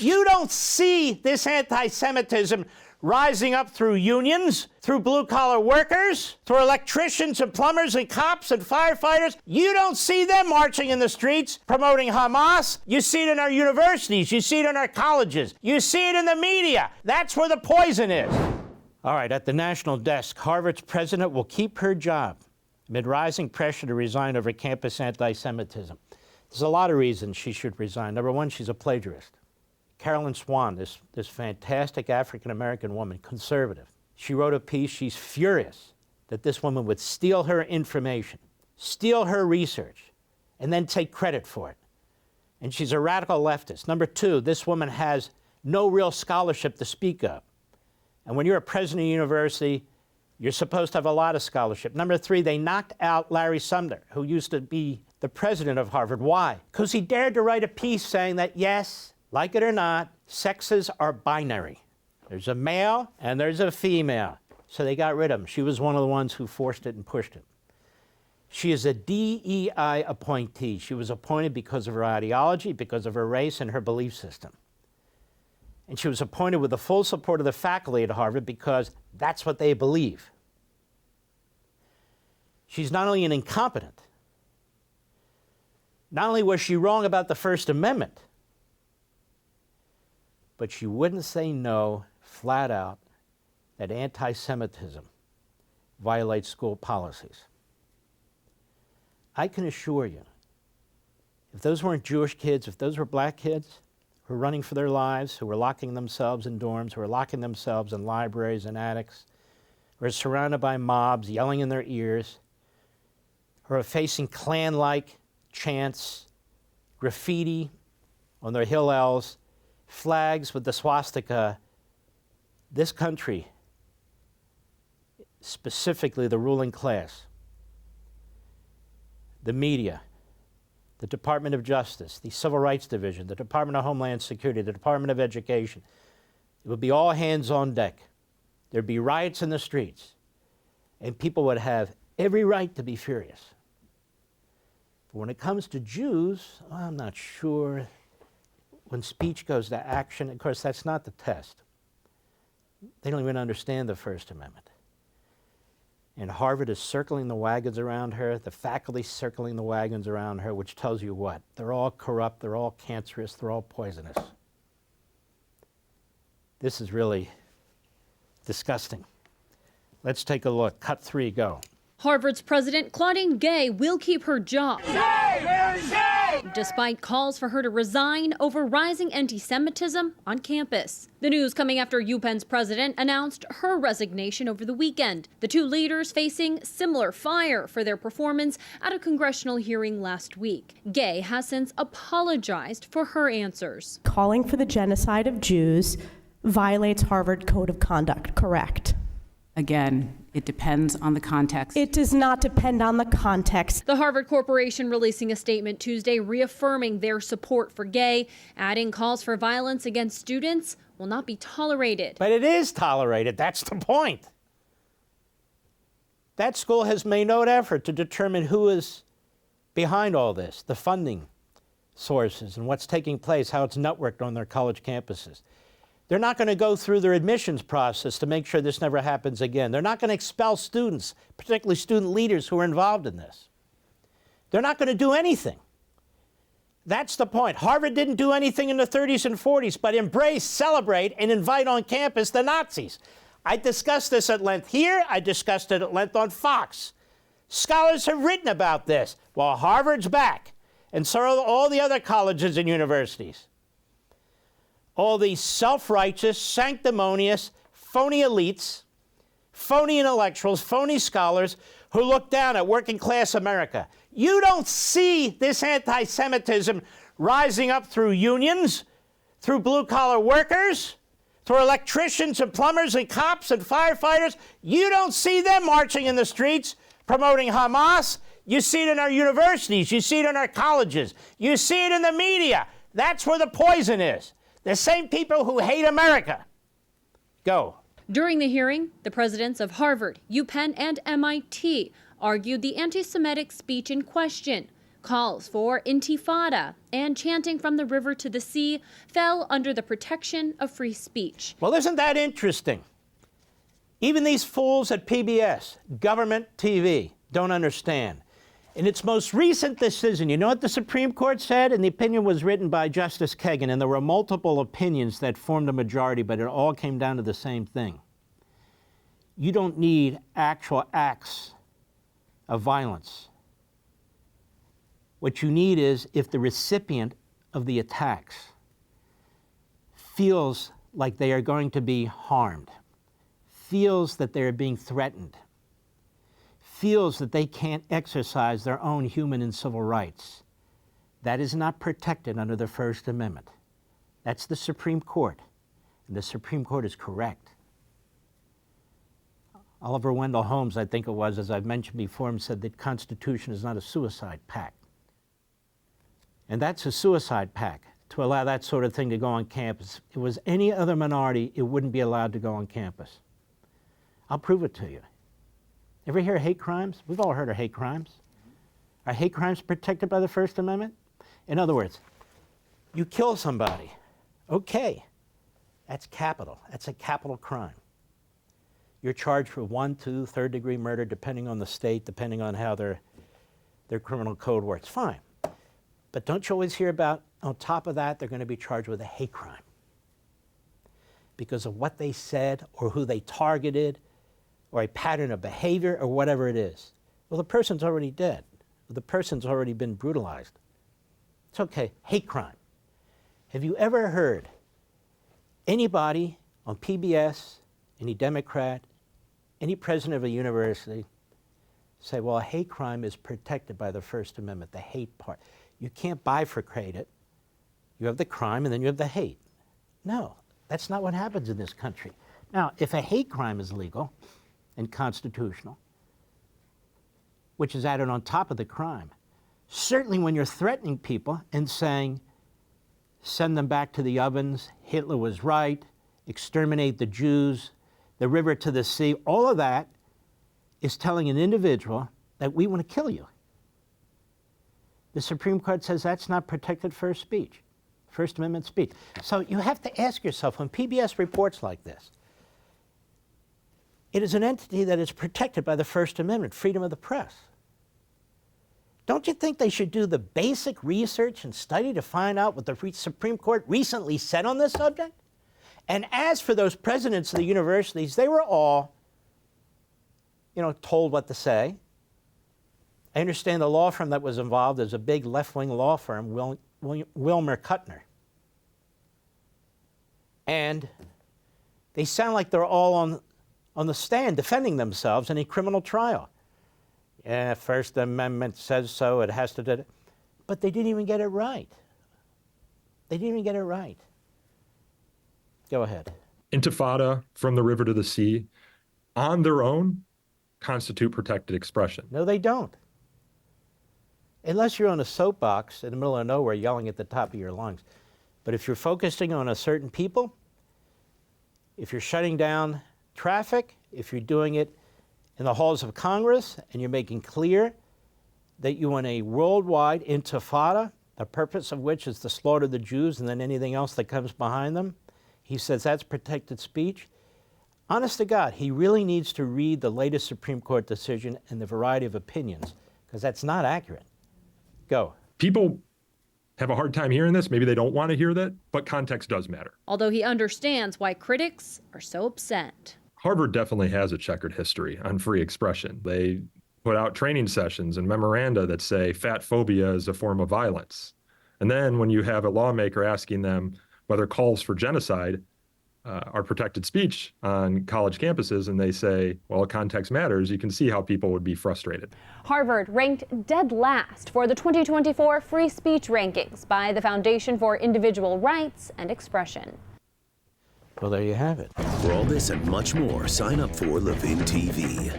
You don't see this anti-Semitism rising up through unions, through blue-collar workers, through electricians and plumbers and cops and firefighters. You don't see them marching in the streets promoting Hamas. You see it in our universities. You see it in our colleges. You see it in the media. That's where the poison is. All right, at the national desk, Harvard's president will keep her job amid rising pressure to resign over campus anti-Semitism. There's a lot of reasons she should resign. Number one, she's a plagiarist. Carolyn Swan, this fantastic African-American woman, conservative, she wrote a piece. She's furious that this woman would steal her information, steal her research, and then take credit for it. And she's a radical leftist. Number two, this woman has no real scholarship to speak of. And when you're a president of a university, you're supposed to have a lot of scholarship. Number three, they knocked out Larry Sumner, who used to be the president of Harvard. Why? Because he dared to write a piece saying that, yes, like it or not, sexes are binary. There's a male and there's a female. So they got rid of him. She was one of the ones who forced it and pushed it. She is a DEI appointee. She was appointed because of her ideology, because of her race and her belief system. And she was appointed with the full support of the faculty at Harvard because that's what they believe. She's not only an incompetent, not only was she wrong about the First Amendment, but she wouldn't say no, flat out, that anti-Semitism violates school policies. I can assure you, if those weren't Jewish kids, if those were black kids who were running for their lives, who were locking themselves in dorms, who were locking themselves in libraries and attics, who were surrounded by mobs yelling in their ears, who are facing Klan-like chants, graffiti on their Hillels, flags with the swastika, this country, specifically the ruling class, the media, the Department of Justice, the Civil Rights Division, the Department of Homeland Security, the Department of Education, it would be all hands on deck. There'd be riots in the streets, and people would have every right to be furious. But when it comes to Jews, I'm not sure. When speech goes to action, of course, that's not the test. They don't even understand the First Amendment. And Harvard is circling the wagons around her, the faculty circling the wagons around her, which tells you what? They're all corrupt, they're all cancerous, they're all poisonous. This is really disgusting. Let's take a look. Cut 3, go. Harvard's President Claudine Gay will keep her job, despite calls for her to resign over rising anti-Semitism on campus. The news coming after UPenn's president announced her resignation over the weekend. The two leaders facing similar fire for their performance at a congressional hearing last week. Gay has since apologized for her answers. Calling for the genocide of Jews violates Harvard Code of Conduct, correct? Again, it depends on the context. It does not depend on the context. The Harvard Corporation releasing a statement Tuesday reaffirming their support for Gay, adding calls for violence against students will not be tolerated. But it is tolerated. That's the point. That school has made no effort to determine who is behind all this, the funding sources and what's taking place, how it's networked on their college campuses. They're not going to go through their admissions process to make sure this never happens again. They're not going to expel students, particularly student leaders who are involved in this. They're not going to do anything. That's the point. Harvard didn't do anything in the 30s and 40s, but embrace, celebrate, and invite on campus the Nazis. I discussed this at length here. I discussed it at length on Fox. Scholars have written about this. Well, Harvard's back, and so are all the other colleges and universities. All these self-righteous, sanctimonious, phony elites, phony intellectuals, phony scholars who look down at working-class America. You don't see this anti-Semitism rising up through unions, through blue-collar workers, through electricians and plumbers and cops and firefighters. You don't see them marching in the streets promoting Hamas. You see it in our universities. You see it in our colleges. You see it in the media. That's where the poison is. The same people who hate America. Go. During the hearing, the presidents of Harvard, UPenn, and MIT argued the anti-Semitic speech in question Calls for intifada and chanting from the river to the sea fell under the protection of free speech. Well, isn't that interesting? Even these fools at PBS, government TV, don't understand. In its most recent decision, you know what the Supreme Court said? And the opinion was written by Justice Kagan, and there were multiple opinions that formed a majority, but it all came down to the same thing. You don't need actual acts of violence. What you need is if the recipient of the attacks feels like they are going to be harmed, feels that they are being threatened, feels that they can't exercise their own human and civil rights. That is not protected under the First Amendment. That's the Supreme Court, and the Supreme Court is correct. Oliver Wendell Holmes, I think it was, as I've mentioned before, said that the Constitution is not a suicide pact. And that's a suicide pact, to allow that sort of thing to go on campus. If it was any other minority, it wouldn't be allowed to go on campus. I'll prove it to you. Ever hear of hate crimes? We've all heard of hate crimes. Are hate crimes protected by the First Amendment? In other words, you kill somebody. Okay, that's capital. That's a capital crime. You're charged with 1, 2, third-degree murder, depending on the state, depending on how their criminal code works. Fine. But don't you always hear about, on top of that, they're going to be charged with a hate crime because of what they said or who they targeted or a pattern of behavior or whatever it is. Well, the person's already dead. The person's already been brutalized. It's okay, hate crime. Have you ever heard anybody on PBS, any Democrat, any president of a university say, well, a hate crime is protected by the First Amendment, the hate part. You can't bifurcate it. You have the crime and then you have the hate. No, that's not what happens in this country. Now, if a hate crime is legal and constitutional, which is added on top of the crime, certainly when you're threatening people and saying, send them back to the ovens, Hitler was right, exterminate the Jews, the river to the sea, all of that is telling an individual that we want to kill you. The Supreme Court says that's not protected First Amendment speech. So you have to ask yourself, when PBS reports like this, it is an entity that is protected by the First Amendment, freedom of the press. Don't you think they should do the basic research and study to find out what the Supreme Court recently said on this subject? And as for those presidents of the universities, they were all, told what to say. I understand the law firm that was involved is a big left-wing law firm, Wilmer Kuttner. And they sound like they're all on the stand defending themselves in a criminal trial. Yeah, First Amendment says so, it has to do it. But they didn't even get it right. They didn't even get it right. Go ahead. Intifada, from the river to the sea, on their own, constitute protected expression. No, they don't. Unless you're on a soapbox in the middle of nowhere yelling at the top of your lungs. But if you're focusing on a certain people, if you're shutting down traffic, if you're doing it in the halls of Congress and you're making clear that you want a worldwide intifada, the purpose of which is to slaughter the Jews and then anything else that comes behind them, he says that's protected speech. Honest to God, he really needs to read the latest Supreme Court decision and the variety of opinions, because that's not accurate. Go. People have a hard time hearing this. Maybe they don't want to hear that, but context does matter. Although he understands why critics are so upset. Harvard definitely has a checkered history on free expression. They put out training sessions and memoranda that say fat phobia is a form of violence. And then when you have a lawmaker asking them whether calls for genocide are protected speech on college campuses, and they say, well, context matters, you can see how people would be frustrated. Harvard ranked dead last for the 2024 free speech rankings by the Foundation for Individual Rights and Expression. Well, there you have it. For all this and much more, sign up for Levin TV.